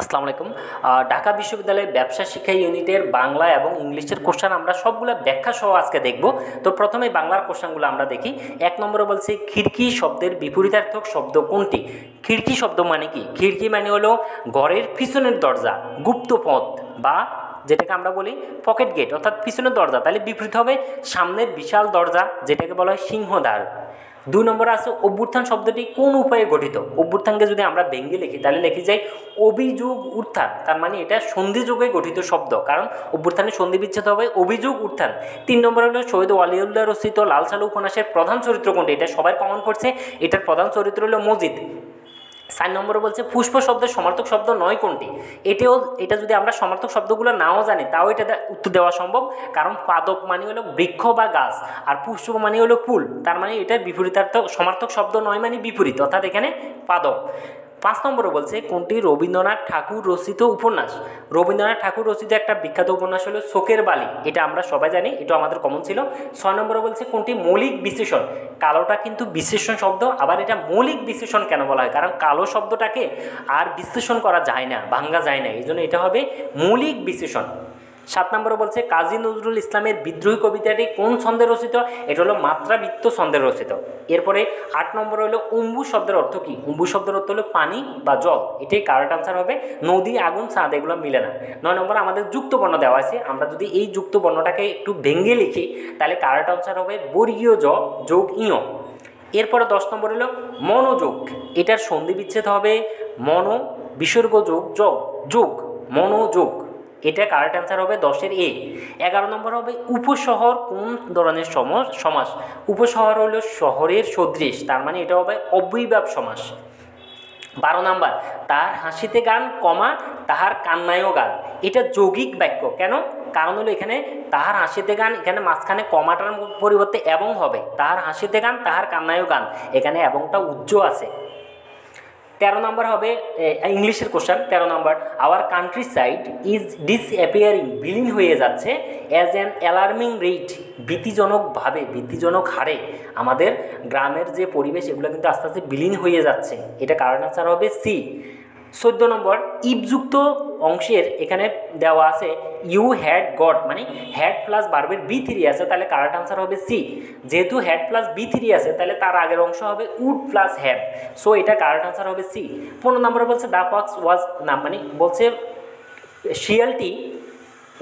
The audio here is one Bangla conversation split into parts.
আসসালামু আলাইকুম। ঢাকা বিশ্ববিদ্যালয়ের ব্যবসা শিক্ষা ইউনিটের বাংলা এবং ইংলিশের কোশ্চেন আমরা সবগুলো ব্যাখ্যা সহ আজকে দেখব। তো প্রথমে বাংলার কোশ্চেনগুলো আমরা দেখি। 1 নম্বরে বলছে খিড়কি শব্দের বিপরীতার্থক শব্দ কোনটি? খিড়কি শব্দ মানে কি? খিড়কি মানে হলো ঘরের পিছনের দরজা, গুপ্ত পথ বা যেটাকে আমরা বলি পকেট গেট, অর্থাৎ পিছনের দরজা। তাহলে বিপরীত হবে সামনের বিশাল দরজা, যেটাকে বলা হয় সিংহদ্বার। 2 নম্বরে আছে অভ্যুত্থান শব্দটি কোন উপায়ে গঠিত? অভ্যুত্থানকে যদি আমরা ভেঙে লিখি তাহলে লিখে যাই অভিযোগ উত্থান, তার মানে এটা সন্ধিযোগে গঠিত শব্দ, কারণ অভ্যুত্থানে সন্ধি বিচ্ছেদ হবে অভিযোগ উত্থান। 3 নম্বর হলো শহীদ ওয়ালিউল্লাহ রচিত লাল সালু উপন্যাসের প্রধান চরিত্র কোনটি? এটা সবাই কমন পড়ছে, এটার প্রধান চরিত্র হলো মজিদ। 4 নম্বরে বলছে পুষ্প শব্দের সমার্থক শব্দ নয় কোনটি? এটা যদি আমরা সমার্থক শব্দগুলো নাও জানি তাও এটা উত্তর দেওয়া সম্ভব, কারণ পাদপ মানে হলো বৃক্ষ বা গাছ, আর পুষ্প মানে হলো ফুল, তার মানে এটার বিপরীতার্থক সমার্থক শব্দ নয় মানে বিপরীত, অর্থাৎ এখানে পাদপ। 5 নম্বরে বলছে কোনটি রবীন্দ্রনাথ ঠাকুর রচিত উপন্যাস? রবীন্দ্রনাথ ঠাকুর রচিত একটা বিখ্যাত উপন্যাস হলো চোখের বালি, এটা আমরা সবাই জানি, এটা আমাদের কমন ছিল। 6 নম্বরে বলছে কোনটি মৌলিক বিশ্লেষণ? কালোটা কিন্তু বিশ্লেষণ শব্দ, আবার এটা মৌলিক বিশ্লেষণ কেন বলা হয়? কারণ কালো শব্দটাকে আর বিশ্লেষণ করা যায় না, ভাঙ্গা যায় না, এই জন্য এটা হবে মৌলিক বিশ্লেষণ। 7 নম্বরে বলছে কাজী নজরুল ইসলামের বিদ্রোহী কবিতাটি কোন ছন্দে রচিত? এটা হলো মাত্রাবৃত্ত ছন্দে রচিত। এরপরে 8 নম্বর হলো অম্বু শব্দের অর্থ কী? অম্বু শব্দের অর্থ হলো পানি বা জল, এটাই কারেক্ট আনসার হবে। নদী, আগুন, চাঁদ এগুলো মিলে না। 9 নম্বর আমাদের যুক্ত বর্ণ দেওয়া আছে, আমরা যদি এই যুক্ত বর্ণটাকে একটু ভেঙে লিখি তাহলে কারেক্ট আনসার হবে বর্গীয় জ যোগ ইয়। এরপরে 10 নম্বর হলো মনোযোগ, এটার সন্ধি বিচ্ছেদ হবে মনো বিসর্গ যোগ যোগ যোগ, মনোযোগ, এটা কারেক্ট অ্যান্সার হবে 10-এর এ। 11 নম্বর হবে উপশহর কোন ধরনের সমাস? উপশহর হলো শহরের সদৃশ, তার মানে এটা হবে অব্যয়ীভাব সমাস। 12 নাম্বার তার হাসিতে গান কমা তাহার কান্নায়ও গান, এটা যৌগিক বাক্য, কেন? কারণ হলো এখানে তাহার হাসিতে গান, এখানে মাঝখানে কমাটার পরিবর্তে এবং হবে, তাহার হাসিতে গান তাহার কান্নায়ও গান, এখানে এবংটা উজ্জ আছে। 13 নম্বর হবে ইংলিশের question. 13 number our country side is disappearing, বিলীন হয়ে যাচ্ছে অ্যাজ অ্যান অ্যালার্মিং রেট, ভীতিজনকভাবে, ভীতিজনক হারে আমাদের গ্রামের যে পরিবেশ এগুলো কিন্তু আস্তে আস্তে বিলীন হয়ে যাচ্ছে, এটা কারেক্ট আনসার হবে সি। 14 নম্বর ইফযুক্ত অংশের এখানে দেওয়া আছে ইউ হ্যাড গট, মানে হ্যাড প্লাস ভার্বের B3 আছে, তাহলে কারেক্ট আনসার হবে সি। যেহেতু হ্যাড প্লাস B3 আছে তাহলে তার আগের অংশ হবে উড প্লাস হ্যাভ, সো এটা কারেক্ট আনসার হবে সি। 15 নম্বরে বলছে দ্য ফক্স ওয়াজ না, মানে বলছে শিয়ালটি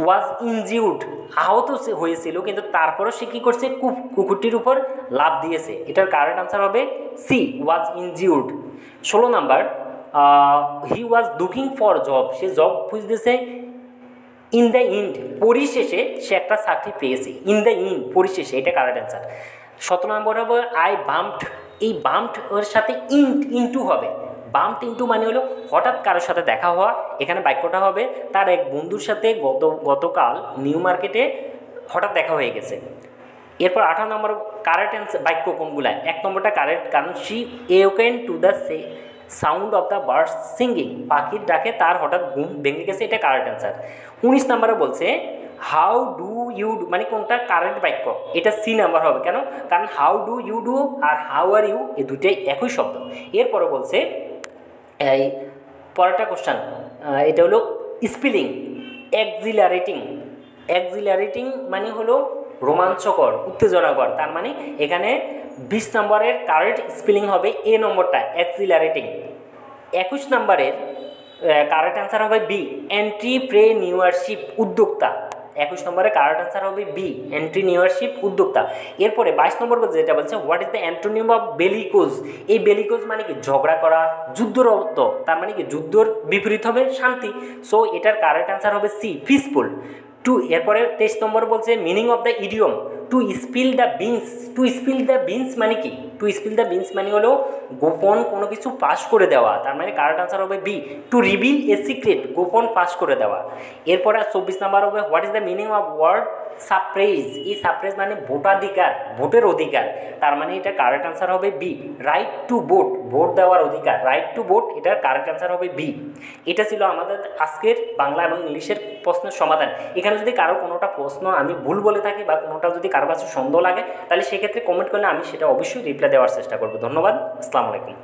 ওয়াজ ইনজিউড, আহত হয়েছিল, কিন্তু তারপরও সে কী করছে? কুকুরটির উপর লাফ দিয়েছে, এটার কারেক্ট আনসার হবে C, was injured. 16 number he was looking for job, সে জব খুঁজতেছে। ইন দ্য ইন্ড, পরিশেষে সে একটা চাকরি পেয়েছে, ইন দ্য ইন্ড, পরিশেষে, এটা কারেক্ট অ্যান্সার। 17 নম্বর হবে আই বাম্পড, এই বাম্পড এর সাথে ইন্টু হবে, বাম্পড ইন্টু মানে হলো হঠাৎ কারোর সাথে দেখা হওয়া, এখানে বাক্যটা হবে তার এক বন্ধুর সাথে গতকাল নিউ মার্কেটে হঠাৎ দেখা হয়ে গেছে। এরপর 18 নম্বর কারেক্ট অ্যান্সার বাক্য কোনগুলা? 1 নম্বরটা কারেক্ট, কারণ she awoken to the sound of the birds singing, পাখির ডাকে তার হঠাৎ ঘুম ভেঙে গেছে, এটা কারেক্ট অ্যান্সার। 19 নম্বরে বলছে হাউ ডু ইউ ডু, মানে কোনটা কারেক্ট বাক্য? এটা সি নাম্বার হবে, কেন? কারণ হাউ ডু ইউ ডু আর হাউ আর ইউ এই দুটাই একই শব্দ। এরপরে বলছে এই পরেরটা কোশ্চেন, এটা হলো স্পেলিং এক্সিলারেটিং, এক্সিলারেটিং মানে হলো রোমাঞ্চকর, উত্তেজনাকর, তার মানে এখানে 20 নম্বরের কারেক্ট স্পেলিং হবে এ নম্বরটা, এক্সিলারেটিং। 21 নম্বরের কারেক্ট অ্যান্সার হবে বি, এন্ট্রিপ্রেনিউরশিপ, উদ্যোক্তা। 21 নম্বরে কারেক্ট অ্যান্সার হবে বি, এন্ট্রিপ্রেনিউরশিপ, উদ্যোক্তা। এরপরে 22 নম্বর যেটা বলছে what is the antonym of bellicose, এই বেলিকোজ মানে কি? ঝগড়া করা, যুদ্ধরত, তার মানে কি যুদ্ধর বিপরীত হবে শান্তি, সো এটার কারেক্ট অ্যান্সার হবে সি, পিসফুল। এরপরে 23 নম্বর বলছে meaning of the idiom to spill the beans, to spill the beans মানে কি? টু স্পিল দ্য বিনস মানে হলো গোপন কোনো কিছু পাস করে দেওয়া, তার মানে কারেক্ট আনসার হবে B, to reveal a secret, গোপন পাস করে দেওয়া। এরপরে 24 নাম্বার হবে what is the meaning of word suffrage, এই সাপ্রেজ মানে ভোটাধিকার, ভোটের অধিকার, তার মানে এটা কারেক্ট আনসার হবে B, right to vote, vote দেওয়ার অধিকার, রাইট টু ভোট, এটার কারেক্ট আনসার হবে বি। এটা ছিল আমাদের আজকের বাংলা এবং ইংলিশের প্রশ্নের সমাধান। এখানে যদি কারো কোনোটা প্রশ্ন আমি ভুল বলে থাকি বা কোনোটা যদি কারো কাছে সন্দেহ লাগে তাহলে সেক্ষেত্রে কমেন্ট করলে আমি সেটা অবশ্যই রিপ্লাই দেওয়ার চেষ্টা করব। ধন্যবাদ, আসসালামু আলাইকুম।